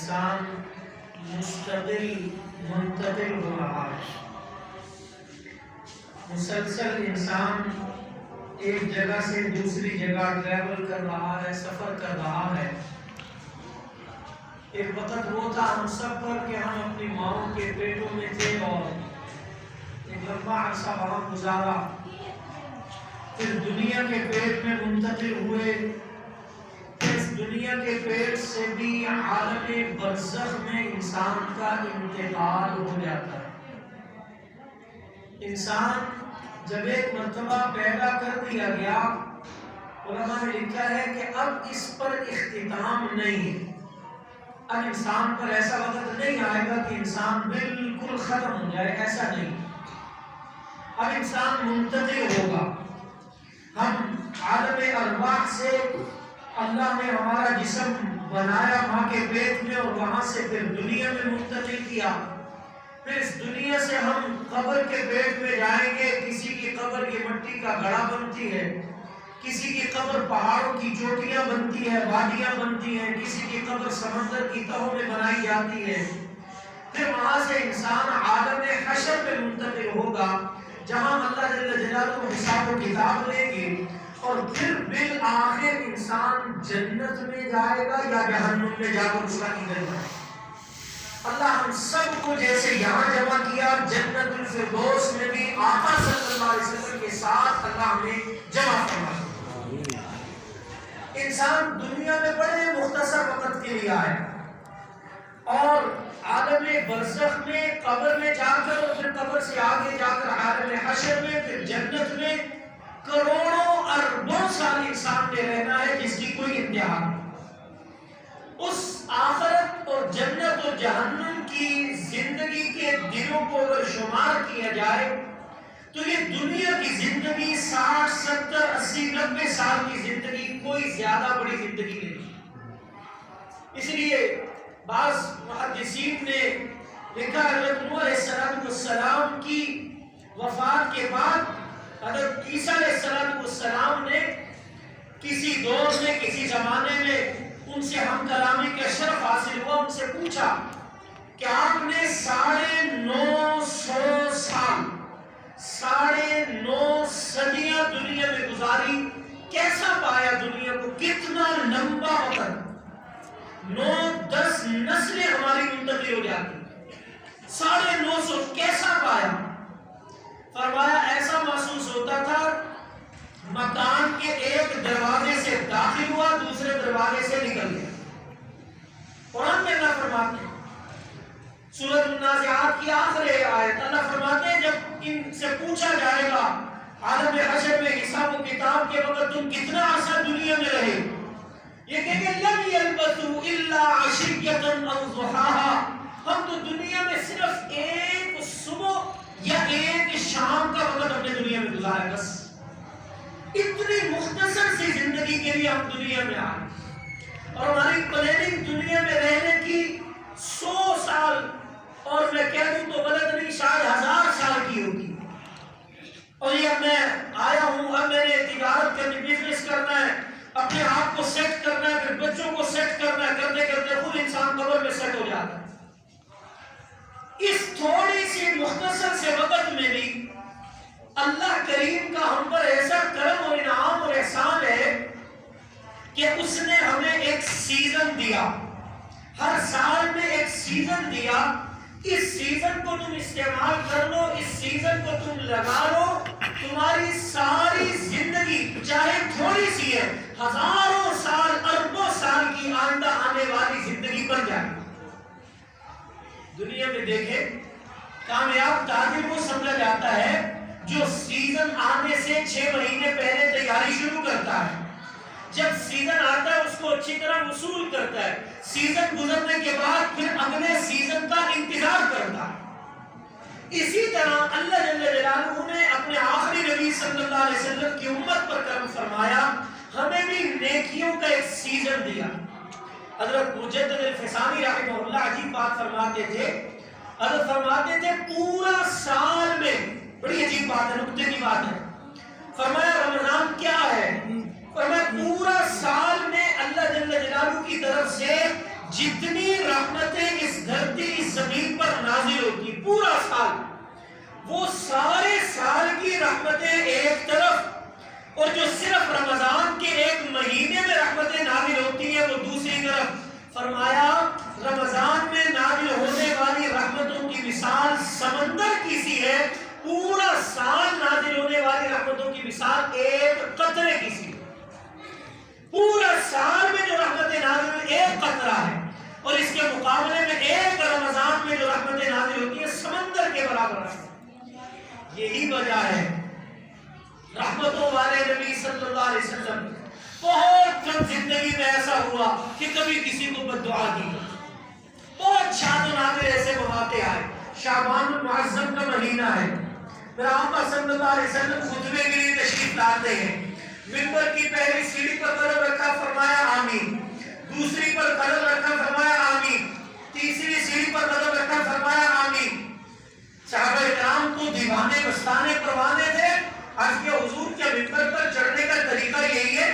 انسان مستقل منتقل ہو رہا ہے، مسلسل انسان ایک جگہ سے دوسری جگہ ٹریول کر رہا ہے، سفر کر رہا ہے۔ ایک وقت وہ تھا ہم سب پر کہ ہم اپنی ماؤں کے پیٹوں میں تھے اور ایک لمبا عرصہ وہاں گزارا، پھر دنیا کے پیٹ میں منتقل ہوئے، اس دنیا کے پیٹ سے بھی عالم برزخ میں انسان کا انتقال ہو جاتا ہے۔ انسان جب ایک مرتبہ پیدا کر دیا گیا، علماء نے لکھا ہے کہ اب اس پر اختتام نہیں ہے، اب انسان پر ایسا وقت نہیں آئے گا کہ انسان بالکل ختم ہو جائے، ایسا نہیں۔ اب انسان منتقل ہوگا۔ ہم عالم ارواح سے اللہ نے ہمارا جسم بنایا ماں کے پیٹ میں اور وہاں سے پھر دنیا میں منتقل کیا، پھر اس دنیا سے ہم قبر کے پیٹ میں جائیں گے۔ کسی کی قبر یہ مٹی کا گڑھا بنتی ہے، کسی کی قبر پہاڑوں کی چوٹیاں بنتی ہے، وادیاں بنتی ہیں، کسی کی قبر سمندر کی تہوں میں بنائی جاتی ہے۔ پھر وہاں سے انسان عالم حشر میں منتقل ہوگا، جہاں اللہ جل جلالہ حساب و کتاب لیں گے، اور پھر بالآخر انسان جنت میں جائے گا یا جہنم میں جا کر اس کا ایندھن بنے۔ اللہ ہم سب کو جیسے یہاں جمع کیا، جنت الفردوس میں بھی آقا صلی اللہ علیہ وسلم کے ساتھ اللہ ہمیں جمع فرمائے۔ انسان دنیا میں بڑے مختصر وقت کے لیے آئے اور عالم برزخ میں قبر میں جا کر اور پھر قبر سے آگے جا کر عالم حشر میں، پھر جنت میں کروڑوں اربوں سال انسان نے رہنا ہے، جس کی کوئی انتہا نہیں۔ اس آخرت اور جنت اور جہنم کی زندگی کے دنوں کو اگر شمار کیا جائے تو یہ دنیا کی زندگی 60 70 80 90 سال کی زندگی کوئی زیادہ بڑی زندگی نہیں۔ اس لیے بعض محدثین نے لکھا حضرت نوح علیہ السلام کی وفات کے بعد حضرت عیسیٰ علیہ السلام نے کسی دور میں کسی زمانے میں ان سے ہم کلامی کا شرف حاصل ہوا، ان سے پوچھا کہ آپ نے 950 سال 9.5 صدیاں دنیا میں گزاری، کیسا پایا دنیا کو؟ کتنا لمبا وقت، 9-10 نسلیں ہماری منتقل ہو جاتی، 950 کیسا پایا؟ فرمایا ایسا محسوس ہوتا تھا مکان کے ایک دروازے سے داخل ہوا، دوسرے دروازے سے نکل گیا۔ قرآن میں اللہ فرماتے ہیں، سورۃ النازعات کی آخر آیت، اللہ فرماتے ہیں جب ان سے پوچھا جائے گا عالم حشر میں حساب و کتاب کے وقت تم کتنا عرصہ دنیا میں رہے، یہ کہیں گے لم یلبثوا الا عشیۃ او ضحاها، ہم تو دنیا میں صرف ایک صبح یا ایک شام کا وقت اپنے دنیا میں گزارا ہے، بس اتنی مختصر سی زندگی کے لیے ہم دنیا میں آئے، اور ہماری پلاننگ دنیا میں رہنے کی 100 سال اور میں کہہ دوں تو غلط نہیں، شاید 1000 سال کی ہوگی، اور یہ اب میں آیا ہوں، اب میں نے تجارت کرنی، بزنس کرنا ہے، اپنے آپ کو سیٹ کرنا ہے، پھر بچوں کو سیٹ کرنا ہے، کرتے کرتے خود انسان قبر میں سیٹ ہو جاتا ہے۔ اس تھوڑی سی مختصر سے وقت میں بھی اللہ کریم کا ہم پر ایسا کرم اور انعام اور احسان ہے کہ اس نے ہمیں ایک سیزن دیا، ہر سال میں ایک سیزن دیا، اس سیزن کو تم استعمال کر لو، اس سیزن کو تم لگا لو، تمہاری ساری زندگی چاہے تھوڑی سی ہے، ہزاروں سال اربوں سال کی آئندہ آنے والی زندگی بن جائے۔ دنیا میں دیکھیں کامیاب تاجر وہ سمجھا جاتا ہے جو سیزن آنے سے 6 مہینے پہلے تیاری شروع کرتا ہے، جب سیزن آتا ہے اس کو اچھی طرح وصول کرتا ہے، سیزن گزرنے کے بعد پھر اگلے سیزن کا انتظار کرتا ہے۔ اسی طرح اللہ جل جلالہ نے اپنے آخری نبی صلی اللہ علیہ وسلم کی امت پر کرم فرمایا، ہمیں بھی نیکیوں کا ایک سیزن دیا۔ حضرت مجدد الفسانی رحمہ اللہ عجیب بات فرماتے تھے، حضرت فرماتے تھے پورا سال میں، بڑی عجیب بات ہے، نکتے کی بات ہے، فرمایا رمضان کیا ہے؟ فرمایا پورا سال میں اللہ جل جلالہ کی طرف سے جتنی رحمت وہ سارے سال کی رحمتیں ایک طرف اور جو صرف رمضان کے ایک مہینے میں رحمتیں نازل ہوتی ہیں وہ دوسری طرف. فرمایا رمضان میں نازل ہونے والی رحمتوں کی مثال سمندر کی سی ہے، پورا سال نازل ہونے والی رحمتوں کی مثال ایک قطرے کی سی. پورا سال میں جو رحمتیں نازل ہوئی ایک قطرہ ہے، اور اس کے مقابلے میں ایک رمضان میں جو رحمتیں نازل ہوتی ہیں سمندر کے برابر ہے. یہی وجہ ہے رحمتوں والے نبی صلی اللہ علیہ وسلم بہت کم زندگی میں ایسا ہوا کہ کبھی کسی کو بد دعا دی. بہت شاد و نادر ایسے مواقع آئے. شعبان المعظم کا مہینہ ہے، میرا آقا صلی اللہ علیہ وسلم خطبے کے لیے تشریف لاتے ہیں. منبر کی پہلی سیڑھی پر قدم رکھا، فرمایا آمین. دوسری پر قدم رکھا، فرمایا آمین. تیسری سیڑھی پر قدم رکھا، فرمایا آمین. صحابہ کرام کو دیوانے مستانے پروانے تھے. آج کے حضور کے منبر پر چڑھنے کا طریقہ یہی ہے.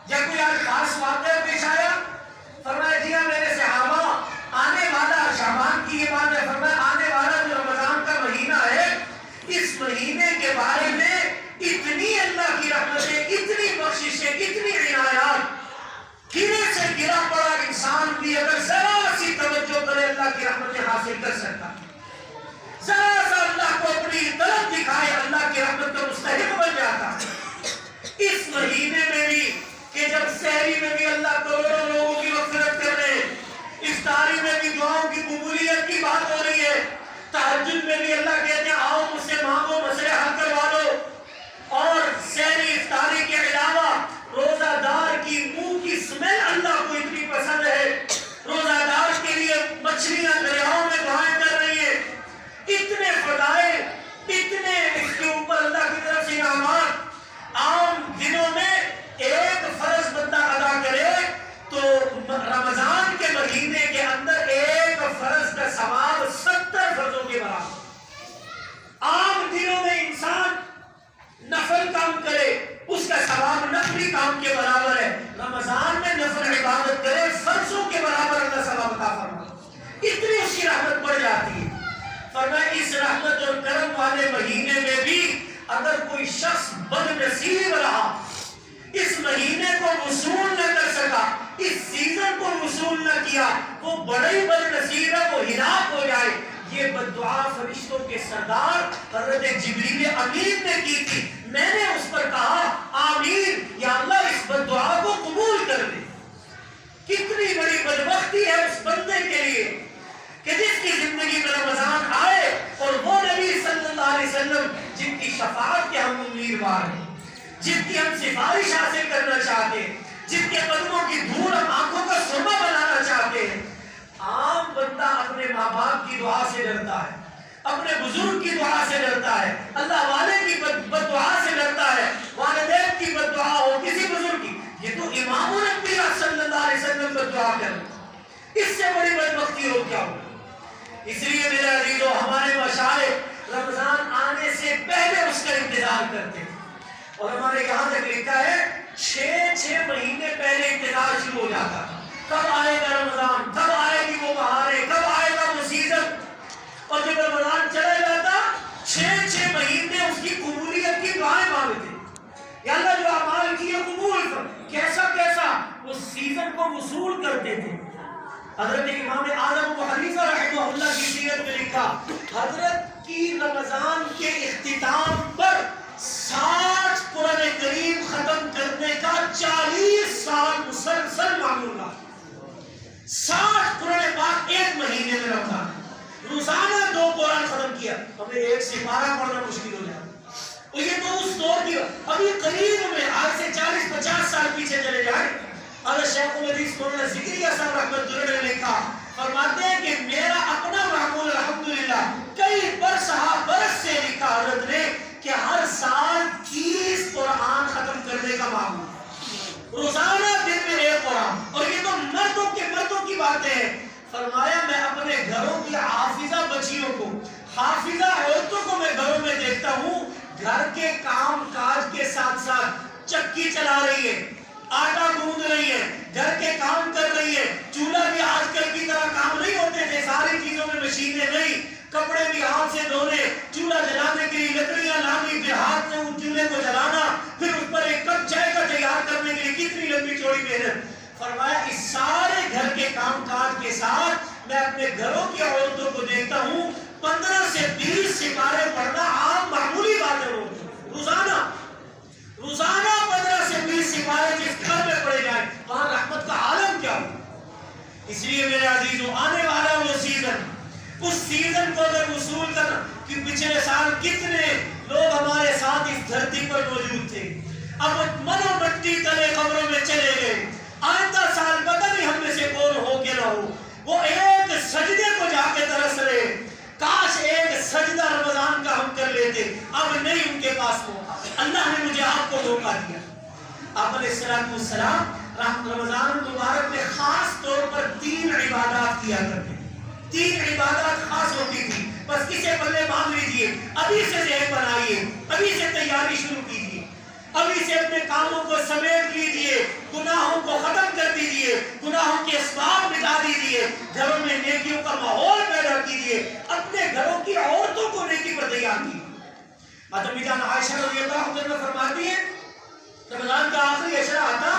جب کوئی آج خاص واقعہ پیش آیا، فرمایا جی ہاں میرے صحابہ آنے والا شعبان کی یہ بات ہے، فرمایا آنے والا جو رمضان کا مہینہ ہے، اس مہینے کے بارے میں اتنی اللہ کی رحمتیں، اتنی بخششیں، اتنی عنایات، گرے سے گرا پڑا انسان بھی اگر ذرا سی توجہ کرے اللہ کی رحمتیں حاصل کر سکتا. ذرا سا اللہ کو اپنی طرف دکھائے اللہ کی رحمت کا مستحق بن جاتا. اس مہینے میں بھی کہ جب سحری میں بھی اللہ کروڑوں لوگوں کی مغفرت کر رہے ہیں، افطاری میں بھی دعاؤں کی قبولیت کی بات ہو رہی ہے، تہجد میں بھی اللہ کہتے ہیں آؤ مجھ سے مانگو مسئلے حل کروا لو. اور سحری افطاری کے علاوہ روزہ دار کی منہ کی سمیل اللہ کو اتنی پسند ہے، روزہ دار کے لیے مچھلیاں دریاؤں میں دعائیں کر رہی ہیں. اتنے فضائل، اتنے اس کے اوپر اللہ کی طرف سے انعامات. عام دنوں میں ایک فرض بندہ ادا کرے تو رمضان کے مہینے کے اندر ایک فرض کا ثواب 70 فرضوں کے برابر. عام دنوں میں انسان نفل کام کرے اس کا ثواب نفلی کام کے برابر ہے. رمضان میں نفل عبادت کرے فرضوں کے برابر اللہ ثواب عطا فرمائے. اتنی اس کی رحمت بڑھ جاتی ہے. فرمایا اس رحمت اور کرم والے مہینے میں بھی اگر کوئی شخص بد نصیب رہا، اس مہینے کو وصول نہ کر سکا، اس سیزن کو وصول نہ کیا، وہ بڑا ہی بد نصیب ہے، وہ ہلاک ہو جائے. یہ بد دعا فرشتوں کے سردار حضرت جبریل امین نے کی تھی. میں نے اس پر کہا آمین، یا اللہ اس بد دعا کو قبول کر دے. کتنی بڑی بدبختی ہے اس بندے کے لیے کہ جس کی زندگی میں رمضان آئے اور وہ نبی صلی اللہ علیہ وسلم جن کی شفاعت کے ہم امیدوار ہیں، جن کی ہم سفارش حاصل کرنا چاہتے ہیں، جن کے قدموں کی دھول ہم آنکھوں کا سرما بنانا چاہتے ہیں. عام بندہ اپنے ماں باپ کی دعا سے ڈرتا ہے، اپنے بزرگ کی دعا سے ڈرتا ہے، اللہ والے کی بد دعا سے ڈرتا ہے، والدین کی بد دعا ہو کسی بزرگ کی. یہ تو امام الانبیاء صلی اللہ علیہ وسلم بد دعا کر، اس سے بڑی بدبختی ہو کیا ہو. اس لیے میرے عزیزو ہمارے مشائخ رمضان آنے سے پہلے اس کا انتظار کرتے ہیں. اور ہمارے یہاں تک لکھا ہے 6 مہینے پہلے انتظار شروع ہو جاتا. کب آئے گا رمضان، کب آئے گی وہ بہاریں، کب آئے گا وہ سیزن. اور جب رمضان چلا جاتا 6 مہینے اس کی قبولیت کی دعائیں مانگتے، یا اللہ جو اعمال کیے قبول کر. کیسا وہ سیزن کو وصول کرتے تھے. حضرت امام اعظم ابو حنیفہ رحمہ اللہ کی سیرت میں لکھا حضرت کی رمضان کے اختتام پر 60 قرآن کریم ختم کرنے کا 40 سال مسلسل معمول رہا. 60 قرآن پاک ایک مہینے میں رمضان، روزانہ 2 قرآن ختم کیا. ہمیں ایک سپارہ پڑھنا مشکل ہو جاتا. اور یہ تو اس دور کی ابھی قریب میں آج سے 40-50 سال پیچھے چلے جائیں. حضرت شیخ الحدیث مولانا ذکریہ صاحب رحمۃ اللہ علیہ نے لکھا، فرماتے ہیں کہ میرا اپنا معمول الحمدللہ کئی برس سے لکھا حضرت نے کہ ہر سال 30 قرآن ختم کرنے کا معمول، روزانہ دن میں 1 قرآن. اور یہ تو مردوں کی باتیں ہیں. فرمایا میں اپنے گھروں کی حافظہ بچیوں کو، حافظہ عورتوں کو میں گھروں میں دیکھتا ہوں، گھر کے کام کاج کے ساتھ ساتھ چکی چلا رہی ہے، آٹا گوندھ رہی ہے، گھر کے کام کر رہی ہے. چولہا بھی آج کل کی طرح کام نہیں ہوتے تھے، ساری چیزوں میں مشینیں نہیں، کپڑے بھی ہاتھ سے دھونے، چولہا چولہا جلانے کے لیے لکڑیاں لانی، پھر ہاتھ سے اس چولہے کو جلانا، پھر اس پر ایک کپ چائے کا تیار کرنے کے لیے کتنی لمبی چوڑی محنت۔ فرمایا اس سارے گھر کے کام کاج کے ساتھ میں اپنے گھروں کی عورتوں کو دیکھتا ہوں 15 سے 20 سپارے پڑھنا عام معمولی بات ہے، روزانہ 15 سے 20 سپارے جس گھر میں پڑے جائیں، وہاں رحمت کا عالم کیا ہو۔ اس لیے میرے عزیزوں، آنے والا وہ سیزن، اس سیزن کو اگر وصول کرنا کہ پچھلے سال کتنے لوگ ہمارے ساتھ اس دھرتی پر موجود تھے، اب منو مٹی تلے قبروں میں چلے گئے، آئندہ سال پتہ نہیں ہم میں سے کون ہو کے نہ ہو، وہ ایک سجدے کو جا کے ترس رہے، کاش ایک سجدہ رمضان کا ہم کر لیتے، اب نہیں ان کے پاس موقع۔ اللہ نے مجھے آپ کو موقع دیا۔ آپ علیہ السلام رمضان المبارک میں خاص طور پر 3 عبادات کیا کرتے، 3 عبادات خاص ہوتی تھی، بس کسے پلے باندھ لیجئے، ابھی سے ذہن بنائیے، ابھی سے تیاری شروع کیجئے، ابھی سے اپنے کاموں کو سمیٹ لیجئے، گناہوں کو ختم کر دیجئے، گناہوں کے اسباب مٹا دیجئے، گھروں میں نیکیوں کا ماحول پیدا کیجئے، اپنے گھروں کی عورتوں کو نیکی پر تیار کیجئے۔ امی جان عائشہ رضی اللہ عنہ فرماتی ہے رمضان کا آخری عشرہ آتا،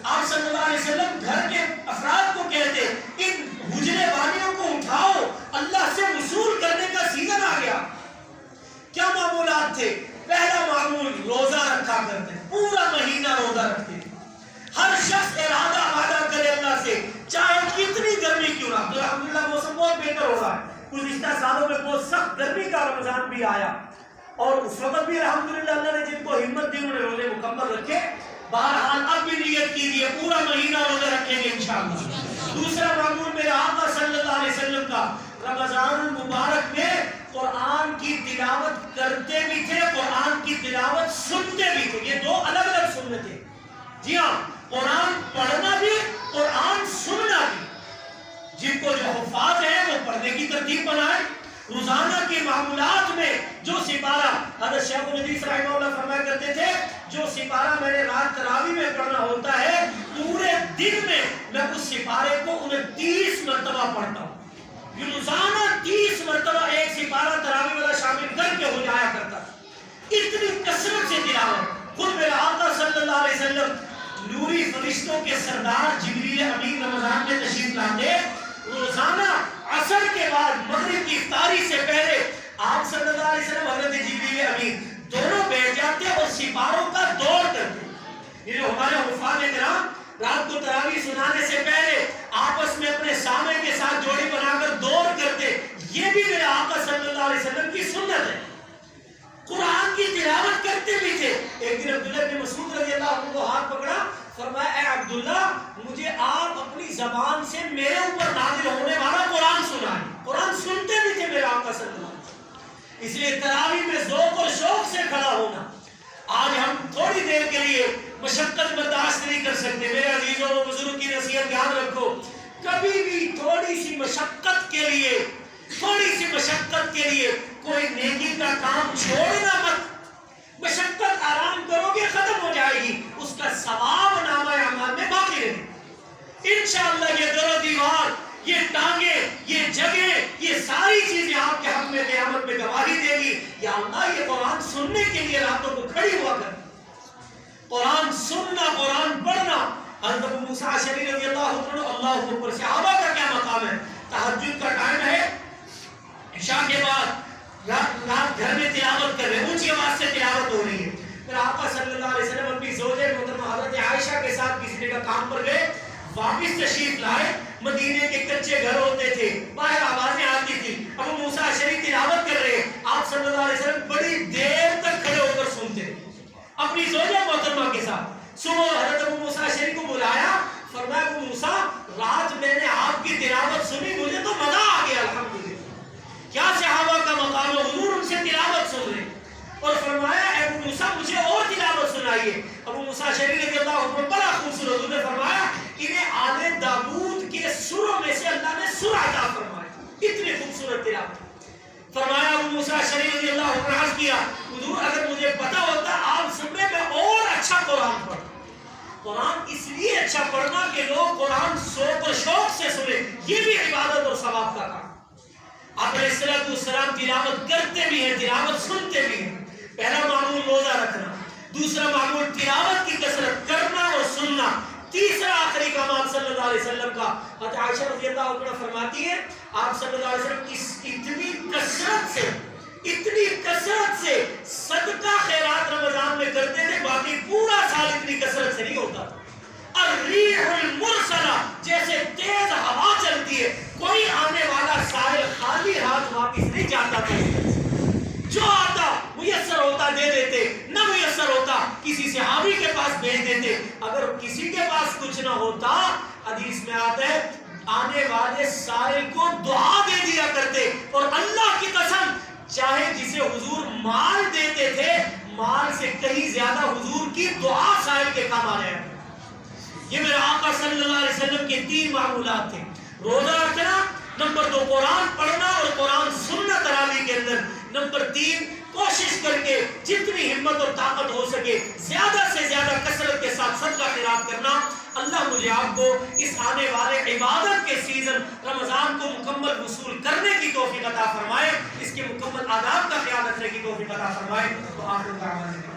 آپ صلی اللہ علیہ وسلم گھر کے افراد کو کہتے ان حجرے والیوں کو اٹھاؤ، اللہ سے وصول کرنے کا سیزن آ گیا۔ کیا معمولات تھے؟ پہلا معمول روزہ رکھا کرتے، پورا مہینہ روزہ رکھتے، ہر شخص ارادہ وعدہ کرے اللہ سے، چاہے کتنی گرمی کیوں نہ۔ تو الحمدللہ موسم بہت بہتر ہو رہا ہے، گزشتہ سالوں میں بہت سخت گرمی کا رمضان بھی آیا، اور اس وقت بھی الحمدللہ اللہ نے جن کو ہمت دی انہوں نے روزے مکمل رکھے۔ بہرحال اب بھی نیت کیجیے پورا مہینہ روزہ رکھیں گے انشاءاللہ۔ دوسرا معمول میرے آقا صلی اللہ علیہ وسلم کا، رمضان المبارک میں قرآن کی تلاوت کرتے بھی تھے، قرآن کی تلاوت سنتے بھی تھے، یہ 2 الگ الگ سنتیں۔ جی ہاں، قرآن پڑھنا بھی، قرآن سننا بھی۔ جن کو جو حفاظ ہیں وہ پڑھنے کی ترتیب بنائیں۔ روزانہ کے معمولات میں جو سپارہ حضرت شیخ الحدیث رحمہ اللہ فرمایا کرتے تھے، جو سپارہ میں نے رات تراویح میں پڑھنا ہوتا ہے، پورے دن میں اس سپارے کو 29 مرتبہ پڑھتا ہوں۔ یہ روزانہ 30 مرتبہ ایک سپارہ تراویح والا شامل کر کے ہو جایا کرتا، اتنی کثرت سے تلاوت۔ خود میرے آقا صلی اللہ علیہ وسلم نوری فرشتوں کے سردار جبریل امین رمضان میں تشریف لاتے، روزانہ عصر کے بعد مغرب کی افطاری سے پہلے آپ صلی اللہ علیہ وسلم حضرت جبریل امین دونوں بیٹھ جاتے اور سپاروں کا دور کرتے۔ یہ جو ہمارے حفاظ کرام رات کو تراویح سنانے سے پہلے آپس میں اپنے سامع کے ساتھ جوڑی بنا کر دور کرتے، یہ بھی میرے آقا صلی اللہ علیہ وسلم کی سنت ہے۔ قرآن کی تلاوت کرتے بھی تھے۔ ایک دن عبداللہ بن مسعود رضی اللہ عنہ کو ہاتھ پکڑا، فرمایا اے عبداللہ مجھے آپ اپنی زبان سے میرے اوپر نازل ہونے والا قرآن سنائیں۔ قرآن سنتے بھی تھے میرے آقا صلی اللہ علیہ وسلم۔ اس لیے تراویح میں ذوق اور شوق سے کھڑا ہونا۔ آج ہم تھوڑی دیر کے لیے مشقت برداشت نہیں کر سکتے۔ میرے عزیزوں و بزرگ کی نصیحت یاد رکھو، کبھی بھی تھوڑی سی مشقت کے لیے کوئی نیکی کا کام چھوڑنا مت۔ مشقت آرام کرو گے ختم ہو جائے گی، اس کا ثواب نامہ اعمال میں باقی رہے گا انشاءاللہ۔ یہ در و دیوار، یہ ٹانگیں، یہ جگہ، یہ ساری چیزیں آپ کے حق میں قیامت میں گواہی دے گی، یا اللہ یہ قرآن سننے کے لیے راتوں کو کھڑی ہوا کر، قرآن سننا، قرآن پڑھنا۔ حضرت ابو موسیٰ اشعری رضی اللہ عنہ صحابہ کا کیا مقام ہے؟ تہجد کا ٹائم ہے، عشاء کے بعد رات گھر میں تلاوت کر رہے ہیں، اونچی آواز سے تلاوت ہو رہی ہے۔ پھر آقا صلی اللہ علیہ وسلم اپنی زوجہ محترمہ حضرت عائشہ کے ساتھ کسی جگہ کام پر گئے، واپس تشریف لائے۔ مدینے کے کچے گھر ہوتے تھے، باہر آوازیں آتی تھی، ابو موسیٰ اشعری تلاوت کر رہے ہیں، آپ صلی اللہ علیہ وسلم بڑی دیر تک کھڑے ہو کر سنتے اپنی زوجہ محترمہ کے ساتھ۔ صبح حضرت ابو موسیٰ اشعری کو بلایا، فرمایا ابو موسیٰ رات میں نے آپ کی تلاوت سنی، مجھے تو مزہ آ گیا الحمدللہ۔ کیا صحابہ کا مقام ہے، حضور ان سے تلاوت سن رہے اور فرمایا اے ابو موسیٰ مجھے اور تلاوت سنائیے۔ ابو موسیٰ اشعری رضی اللہ عنہ بڑا خوبصورت، انہوں نے فرمایا انہیں آل داؤد کے سوروں میں سے اللہ نے سورہ عطا فرمایا، اتنی خوبصورت تلاوت۔ فرمایا ابو موسیٰ اشعری رضی اللہ عنہ عرض کیا حضور اگر مجھے پتا ہوتا آپ سننے میں اور اچھا قرآن پڑھتا۔ قرآن اس لیے اچھا پڑھنا کہ لوگ قرآن شوق و شوق سے سنیں، یہ بھی عبادت اور ثواب کا کام۔ آپ علیہ السلام تلاوت کرتے بھی ہیں، تلاوت سنتے بھی ہیں۔ پہلا معمول روزہ رکھنا، دوسرا معمول تلاوت کی کثرت کرنا اور سننا، تیسرا آخری کمال صلی اللہ علیہ وسلم کا۔ حضرت عائشہ رضی اللہ عنہا فرماتی ہے آپ صلی اللہ علیہ وسلم اتنی کثرت سے صدقہ خیرات رمضان میں کرتے تھے، باقی پورا سال اتنی کثرت سے نہیں ہوتا تھا۔ الریح المرسلہ، جیسے تیز ہوا چلتی ہے، کوئی آنے والا سائل خالی ہاتھ واپس نہیں جاتا تھا۔ جو آتا میسر ہوتا دے دیتے، نہ میسر ہوتا کسی صحابی کے پاس بھیج دیتے۔ اگر کسی کے پاس کچھ نہ ہوتا، حدیث میں آتا ہے آنے والے سائل کو دعا دے دیا کرتے، اور اللہ کی قسم چاہے جسے حضور مال دیتے تھے، مال سے کہیں زیادہ حضور کی دعا سائل کے کام آ رہے ہیں۔ یہ میرے آقا صلی اللہ علیہ وسلم کے 3 معمولات تھے: روزہ رکھنا، نمبر 2 قرآن پڑھنا اور قرآن سننا تراویح کے اندر، نمبر 3 کوشش کر کے جتنی ہمت اور طاقت ہو سکے زیادہ سے زیادہ کثرت کے ساتھ صدقہ خیرات کرنا۔ اللہ مجھے آپ کو اس آنے والے عبادت کے سیزن رمضان کو مکمل وصول کرنے کی توفیق عطا فرمائے، اس کے مکمل آداب کا خیال رکھنے کی توفیق عطا فرمائے۔ تو آخر دعوانا